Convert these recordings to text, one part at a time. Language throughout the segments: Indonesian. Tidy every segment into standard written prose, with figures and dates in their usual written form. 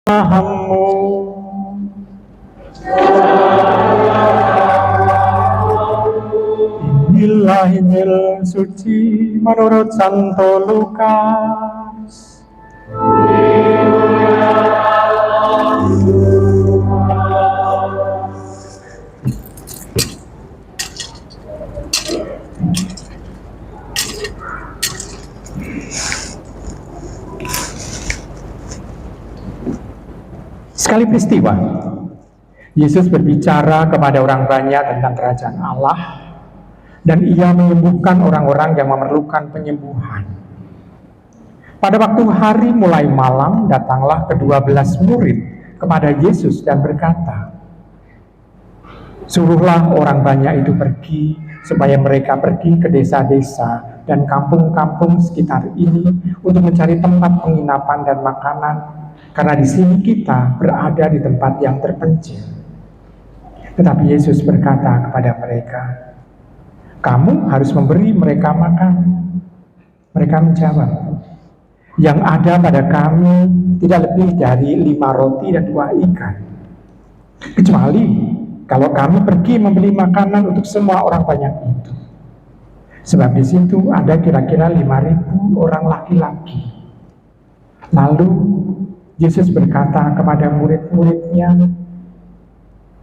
Pahammu. Inilah Injil suci menurut Santo Lukas. Sekali peristiwa, Yesus berbicara kepada orang banyak tentang kerajaan Allah, dan ia menyembuhkan orang-orang yang memerlukan penyembuhan. Pada waktu hari mulai malam, datanglah ke-12 murid kepada Yesus dan berkata, "Suruhlah orang banyak itu pergi, supaya mereka pergi ke desa-desa dan kampung-kampung sekitar ini untuk mencari tempat penginapan dan makanan, karena di sini kita berada di tempat yang terpencil." Tetapi Yesus berkata kepada mereka, "Kamu harus memberi mereka makan." Mereka menjawab, "Yang ada pada kami tidak lebih dari 5 roti dan 2 ikan. Kecuali kalau kami pergi membeli makanan untuk semua orang banyak itu." Sebab di situ ada kira-kira 5.000 orang laki-laki. Lalu Yesus berkata kepada murid-muridnya,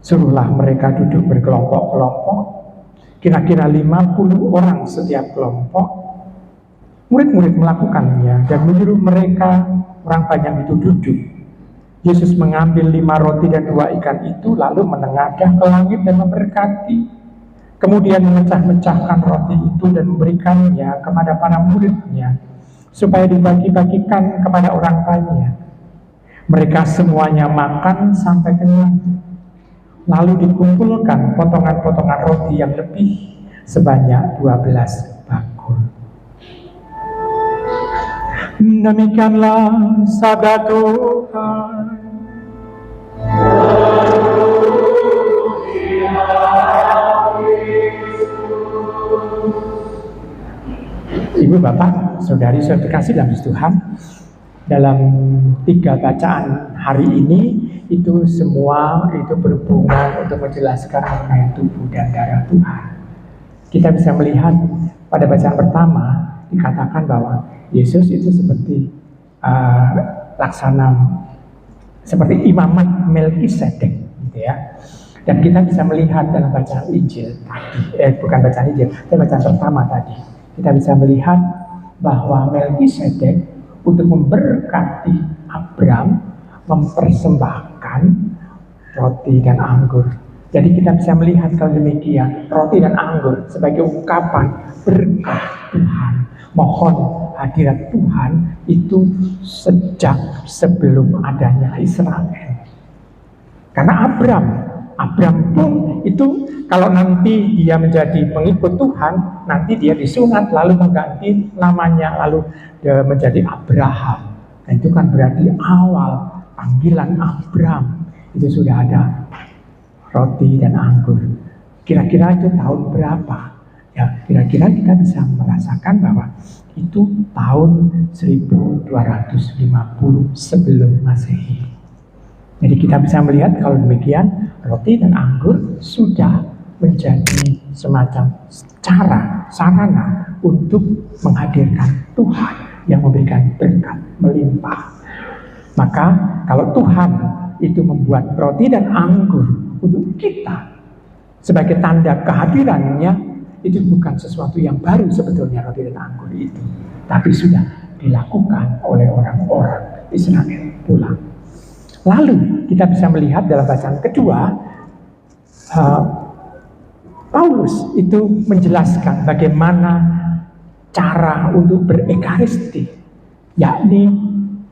"Suruhlah mereka duduk berkelompok-kelompok, kira-kira 50 orang setiap kelompok." Murid-murid melakukannya dan menyuruh mereka orang banyak itu duduk. Yesus mengambil 5 roti dan 2 ikan itu, lalu menengadah ke langit dan memberkati. Kemudian memecah-mecahkan roti itu dan memberikannya kepada para muridnya, supaya dibagi-bagikan kepada orang banyak. Mereka semuanya makan sampai kenyang. Lalu dikumpulkan potongan-potongan roti yang lebih sebanyak 12 bakul. Demikianlah sabda Tuhan. Ibu, Bapak, Saudari-saudari terkasih dalam Tuhan, dalam 3 bacaan hari ini itu semua itu berhubungan untuk menjelaskan mengenai tubuh dan darah Tuhan. Kita bisa melihat pada bacaan pertama dikatakan bahwa Yesus itu seperti seperti imamat Melkisedek, gitu ya. Dan kita bisa melihat dalam bacaan Injil tadi, bukan bacaan Injil, tapi bacaan pertama tadi, kita bisa melihat bahwa Melkisedek untuk memberkati Abram mempersembahkan roti dan anggur. Jadi kita bisa melihat kalau demikian, roti dan anggur sebagai ungkapan berkah Tuhan. Mohon hadirat Tuhan itu sejak sebelum adanya Israel. Karena Abram pun itu kalau nanti dia menjadi pengikut Tuhan, nanti dia disunat lalu mengganti namanya lalu menjadi Abraham. Dan itu kan berarti awal panggilan Abram itu sudah ada roti dan anggur. Kira-kira itu tahun berapa? Ya, kira-kira kita bisa merasakan bahwa itu tahun 1250 sebelum Masehi. Jadi kita bisa melihat kalau demikian roti dan anggur sudah menjadi semacam sarana untuk menghadirkan Tuhan yang memberikan berkat melimpah. Maka kalau Tuhan itu membuat roti dan anggur untuk kita sebagai tanda kehadirannya, itu bukan sesuatu yang baru sebetulnya roti dan anggur itu, tapi sudah dilakukan oleh orang-orang Israel pula. Lalu kita bisa melihat dalam bacaan kedua, Paulus itu menjelaskan bagaimana cara untuk berekaristi, yakni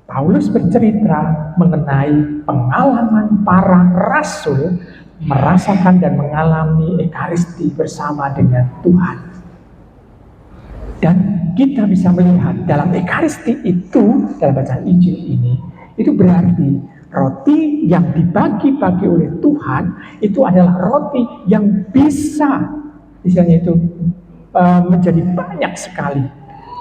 Paulus bercerita mengenai pengalaman para rasul merasakan dan mengalami ekaristi bersama dengan Tuhan. Dan kita bisa melihat dalam ekaristi itu, dalam bacaan Injil ini, itu berarti roti yang dibagi-bagi oleh Tuhan itu adalah roti yang bisa misalnya itu menjadi banyak sekali.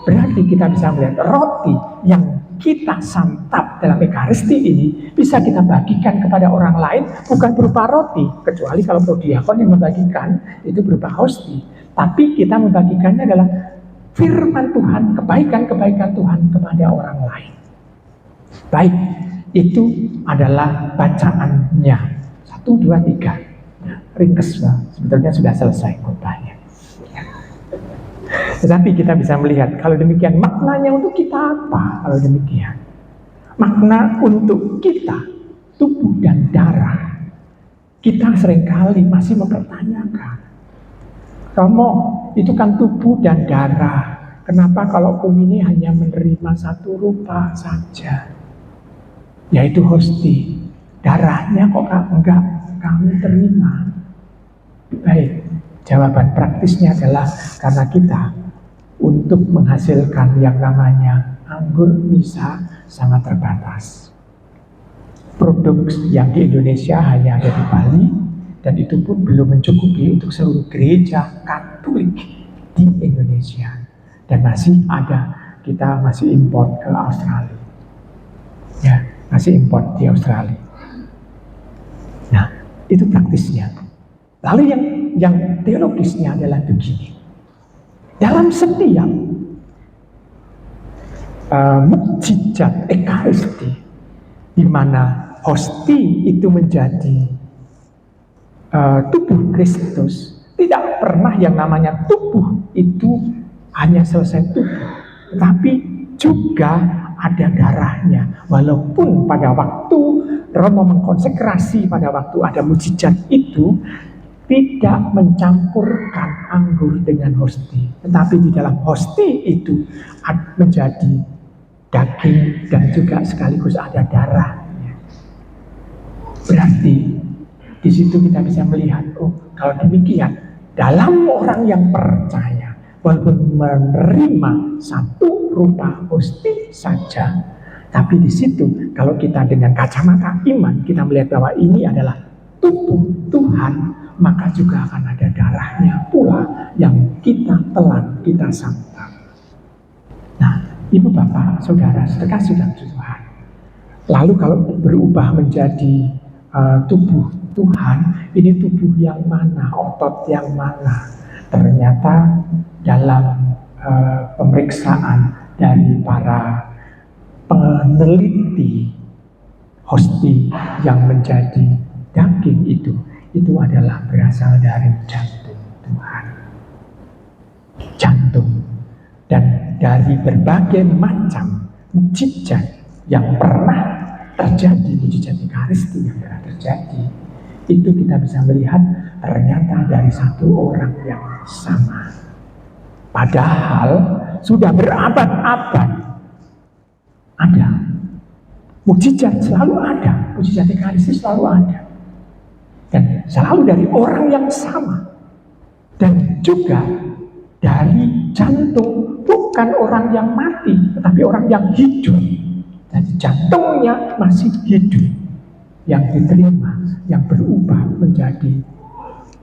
Berarti kita bisa melihat roti yang kita santap dalam Ekaristi ini bisa kita bagikan kepada orang lain, bukan berupa roti, kecuali kalau prodiakon yang membagikan itu berupa hosti. Tapi kita membagikannya adalah firman Tuhan, kebaikan-kebaikan Tuhan kepada orang lain. Baik, itu adalah bacaannya. 1, 2, 3. Ringkes, sebetulnya sudah selesai khotbahnya. Tetapi kita bisa melihat, kalau demikian maknanya untuk kita apa? Kalau demikian, makna untuk kita, tubuh dan darah, kita seringkali masih mempertanyakan, Romo, itu kan tubuh dan darah, kenapa kalau ini hanya menerima satu rupa saja, yaitu hosti, darahnya kok enggak kami terima? Baik, jawaban praktisnya adalah karena kita untuk menghasilkan yang namanya anggur misa sangat terbatas. Produk yang di Indonesia hanya ada di Bali, dan itu pun belum mencukupi untuk seluruh gereja Katolik di Indonesia. Dan masih ada, kita masih impor ke Australia. Ya, masih impor di Australia. Nah, itu praktisnya. Lalu yang teologisnya adalah begini. Dalam setiap mukjizat Ekaristi, di mana hosti itu menjadi tubuh Kristus, tidak pernah yang namanya tubuh itu hanya selesai tubuh, tetapi juga ada darahnya. Walaupun pada waktu Romo mengkonsekrasi, pada waktu ada mukjizat itu, tidak mencampurkan anggur dengan hosti, tetapi di dalam hosti itu menjadi daging dan juga sekaligus ada darahnya. Berarti di situ kita bisa melihat, oh kalau demikian, dalam orang yang percaya, walaupun menerima satu rupa hosti saja, tapi di situ kalau kita dengan kacamata iman kita melihat bahwa ini adalah tubuh Tuhan, maka juga akan ada darahnya pula yang kita telan, kita santap. Nah, Ibu Bapak, Saudara, sekasih dalam Tuhan. Lalu kalau berubah menjadi tubuh Tuhan, ini tubuh yang mana, otot yang mana? Ternyata dalam pemeriksaan dari para peneliti hosti yang menjadi daging itu adalah berasal dari jantung Tuhan. Jantung. Dan dari berbagai macam mukjizat yang pernah terjadi, mukjizat Ekaristi yang pernah terjadi, itu kita bisa melihat ternyata dari satu orang yang sama. Padahal sudah berabad-abad ada. Mukjizat selalu ada, mukjizat Ekaristi selalu ada. Dan selalu dari orang yang sama. Dan juga dari jantung, bukan orang yang mati, tetapi orang yang hidup. Jadi jantungnya masih hidup, yang diterima, yang berubah menjadi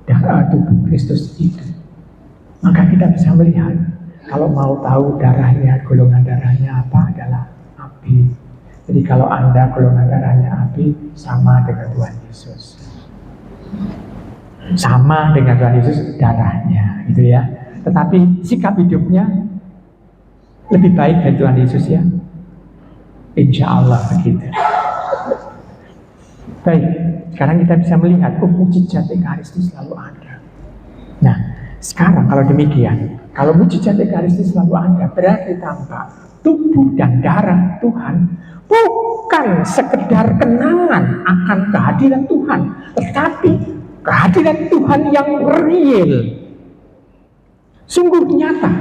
darah tubuh Kristus itu. Maka kita bisa melihat, kalau mau tahu darahnya, golongan darahnya apa adalah AB. Jadi kalau Anda golongan darahnya AB, sama dengan Tuhan Yesus. Sama dengan Tuhan Yesus darahnya, gitu ya. Tetapi sikap hidupnya lebih baik dari Tuhan Yesus ya. Insya Allah begitu. Baik, sekarang kita bisa melihat mukjizat Ekaristi selalu ada. Nah, sekarang kalau demikian, kalau mukjizat Ekaristi selalu ada, berarti tampak tubuh dan darah Tuhan bukan sekedar kenangan akan kehadiran Tuhan, tetapi kehadiran Tuhan yang real, sungguh nyata.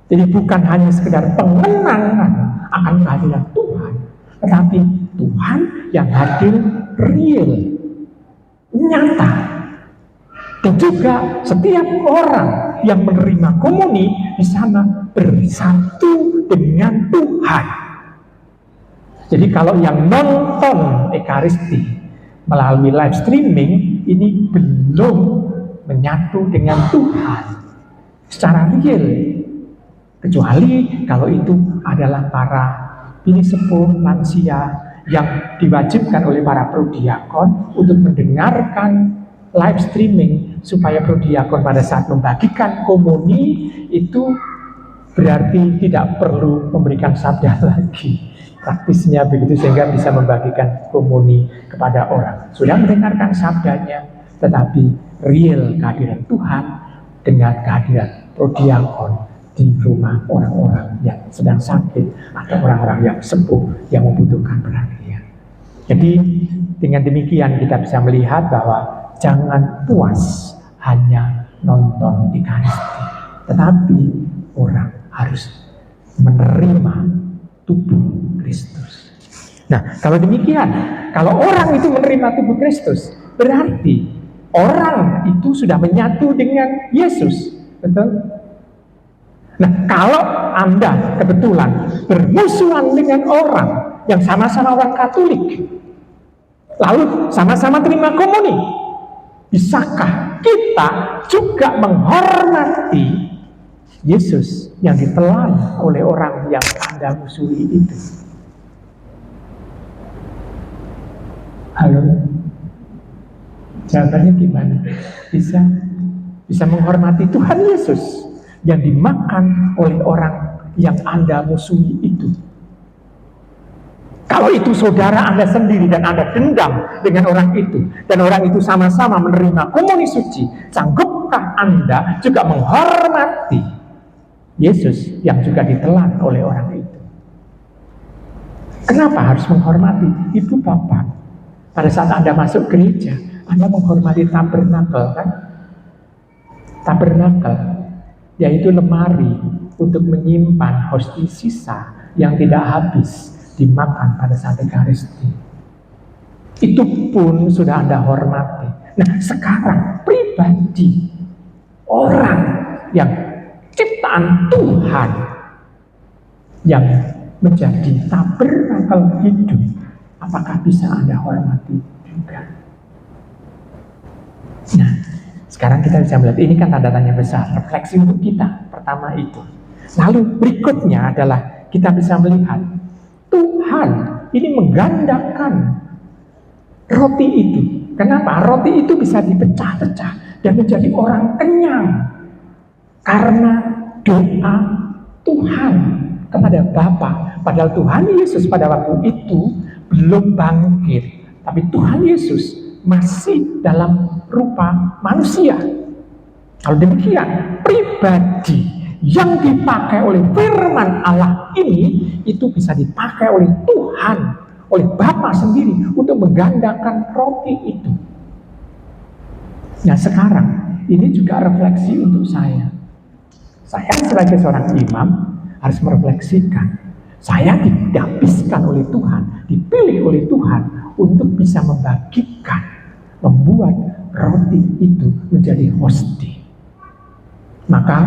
Jadi bukan hanya sekedar pengenangan akan kehadiran Tuhan, tetapi Tuhan yang hadir real, nyata. Dan juga setiap orang yang menerima komuni di sana bersatu dengan Tuhan. Jadi kalau yang nonton Ekaristi melalui live streaming ini belum menyatu dengan Tuhan secara real, kecuali kalau itu adalah para pilih sepuh lansia yang diwajibkan oleh para prodiakon untuk mendengarkan live streaming, supaya prodiakon pada saat membagikan komuni itu berarti tidak perlu memberikan sabda lagi. Praktisnya begitu, sehingga bisa membagikan komuni kepada orang. Sudah mendengarkan sabdanya, tetapi real kehadiran Tuhan dengan kehadiran prodiakon di rumah orang-orang yang sedang sakit atau orang-orang yang sembuh yang membutuhkan perhatian. Jadi dengan demikian kita bisa melihat bahwa jangan puas hanya nonton Ekaristi, tetapi orang harus menerima tubuh Kristus. Nah, kalau demikian, kalau orang itu menerima tubuh Kristus, berarti orang itu sudah menyatu dengan Yesus. Betul? Nah, kalau Anda kebetulan bermusuhan dengan orang yang sama-sama orang Katolik, lalu sama-sama terima komuni, bisakah kita juga menghormati Yesus yang ditelan oleh orang yang Anda musuhi itu? Halo? Jawabannya gimana? Bisa menghormati Tuhan Yesus yang dimakan oleh orang yang Anda musuhi itu. Kalau itu saudara Anda sendiri dan Anda dendam dengan orang itu, dan orang itu sama-sama menerima komuni suci, sanggupkah Anda juga menghormati Yesus yang juga ditelan oleh orang itu? Kenapa harus menghormati? Ibu bapak, pada saat Anda masuk gereja, Anda menghormati tabernakel, kan? Tabernakel, yaitu lemari untuk menyimpan hosti sisa yang tidak habis dimakan pada saat Ekaristi. Itu pun sudah Anda hormati. Nah, sekarang pribadi orang yang ciptaan Tuhan yang menjadi tabernakel hidup, apakah bisa Anda hormati juga? Nah, sekarang kita bisa melihat, ini kan tanda tanya besar, refleksi untuk kita. Pertama itu. Lalu berikutnya adalah kita bisa melihat Tuhan ini menggandakan roti itu. Kenapa? Roti itu bisa dipecah-pecah dan menjadi orang kenyang karena doa Tuhan kepada Bapa. Padahal Tuhan Yesus pada waktu itu belum bangkit, tapi Tuhan Yesus masih dalam rupa manusia. Kalau demikian, pribadi yang dipakai oleh firman Allah ini itu bisa dipakai oleh Tuhan, oleh Bapa sendiri untuk menggandakan roti itu. Nah, sekarang ini juga refleksi untuk saya. Saya sebagai seorang imam harus merefleksikan, saya didapiskan oleh Tuhan, dipilih oleh Tuhan untuk bisa membagikan, membuat roti itu menjadi hosti. Maka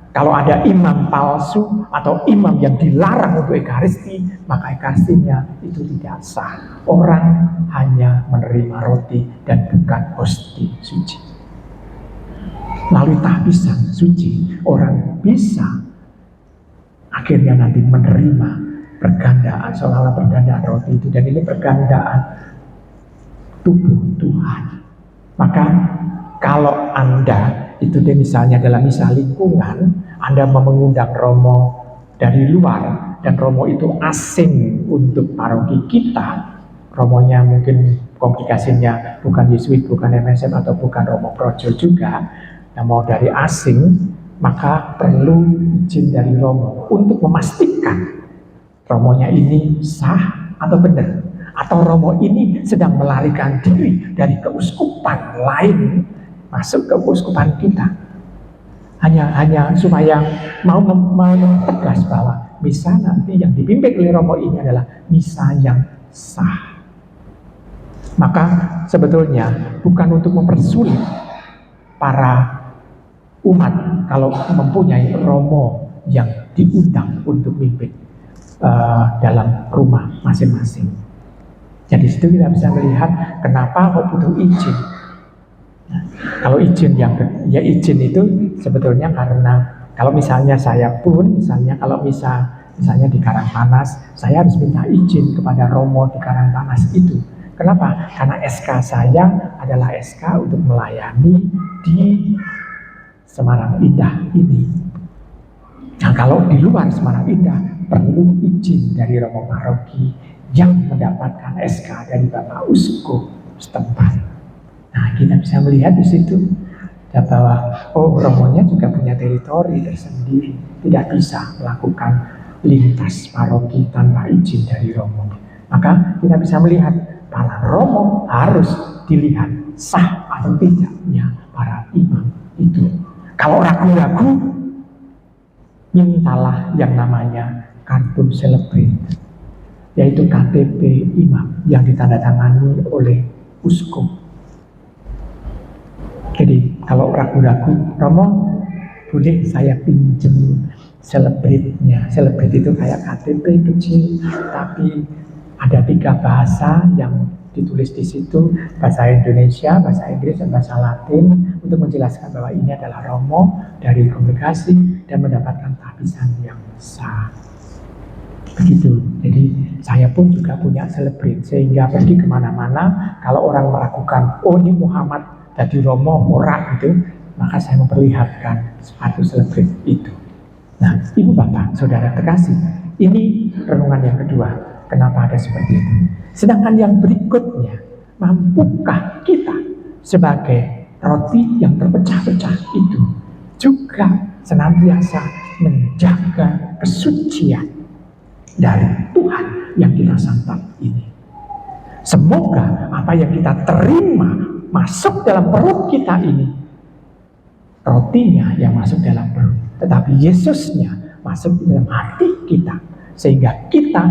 kalau ada imam palsu atau imam yang dilarang untuk Ekaristi, maka Ekaristinya itu tidak sah. Orang hanya menerima roti dan bukan hosti suci. Lalu tabisan suci, orang bisa akhirnya nanti menerima pergandaan, seolah-olah pergandaan roti itu, dan ini pergandaan tubuh Tuhan. Maka kalau Anda itu deh misalnya dalam misa lingkungan, Anda mau mengundang romo dari luar dan romo itu asing untuk paroki kita, romonya mungkin komunikasinya bukan Yesuit, bukan MSM atau bukan romo projo juga, yang mau dari asing, maka perlu izin dari romo untuk memastikan romonya ini sah atau benar, atau romo ini sedang melarikan diri dari keuskupan lain masuk ke keuskupan kita. Hanya supaya mau tegas bahwa misa nanti yang dipimpin oleh romo ini adalah misa yang sah. Maka sebetulnya bukan untuk mempersulit para umat kalau mempunyai romo yang diundang untuk mimpin dalam rumah masing-masing. Jadi situ kita bisa melihat kenapa kok butuh izin. Nah, kalau izin izin itu sebetulnya karena kalau misalnya saya pun, misalnya kalau Misalnya di Karangpanas, saya harus minta izin kepada Romo di Karangpanas itu. Kenapa? Karena SK saya adalah SK untuk melayani di Semarang Indah ini. Nah, kalau di luar Semarang Indah perlu izin dari Romo Paroki yang mendapatkan SK dari Bapak Uskup setempat. Nah, kita bisa melihat di situ bahwa romonya juga punya teritori tersendiri, tidak bisa melakukan lintas paroki tanpa izin dari romo. Maka kita bisa melihat para romo harus dilihat sah atau tidaknya para imam itu. Kalau ragu-ragu, mintalah yang namanya kartu celebrate, yaitu KTP imam yang ditandatangani oleh uskup. Jadi kalau ragu-ragu, Romo boleh saya pinjem celebrate-nya. Celebrate itu kayak KTP kecil, tapi ada 3 bahasa yang ditulis di situ, bahasa Indonesia, bahasa Inggris, dan bahasa Latin, untuk menjelaskan bahwa ini adalah Romo dari kongregasi dan mendapatkan tabisan yang sah. Begitu. Jadi saya pun juga punya celebrate, sehingga pergi kemana-mana kalau orang meragukan, oh ini Muhammad jadi Romo ora gitu, maka saya memperlihatkan sepatu celebrate itu. Nah, Ibu Bapak, Saudara terkasih, ini renungan yang kedua. Kenapa ada seperti itu? Sedangkan yang berikutnya, mampukah kita sebagai roti yang terpecah-pecah itu juga senantiasa menjaga kesucian dari Tuhan yang kita santap ini? Semoga apa yang kita terima masuk dalam perut kita ini, rotinya yang masuk dalam perut, tetapi Yesusnya masuk di dalam hati kita, sehingga kita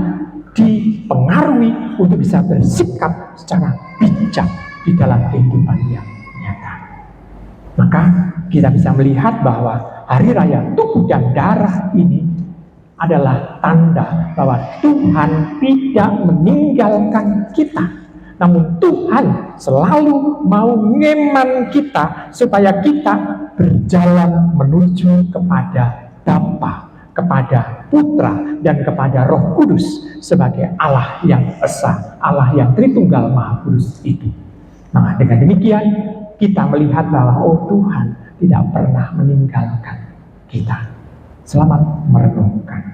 dipengaruhi untuk bisa bersikap secara bijak di dalam kehidupan yang nyata. Maka kita bisa melihat bahwa hari raya tubuh dan darah ini adalah tanda bahwa Tuhan tidak meninggalkan kita, namun Tuhan selalu mau ngeman kita supaya kita berjalan menuju kepada Bapa, kepada Putra, dan kepada Roh Kudus sebagai Allah yang esa, Allah yang Tritunggal Maha Kudus itu. Nah, dengan demikian kita melihat bahwa Tuhan tidak pernah meninggalkan kita. Selamat merenungkan.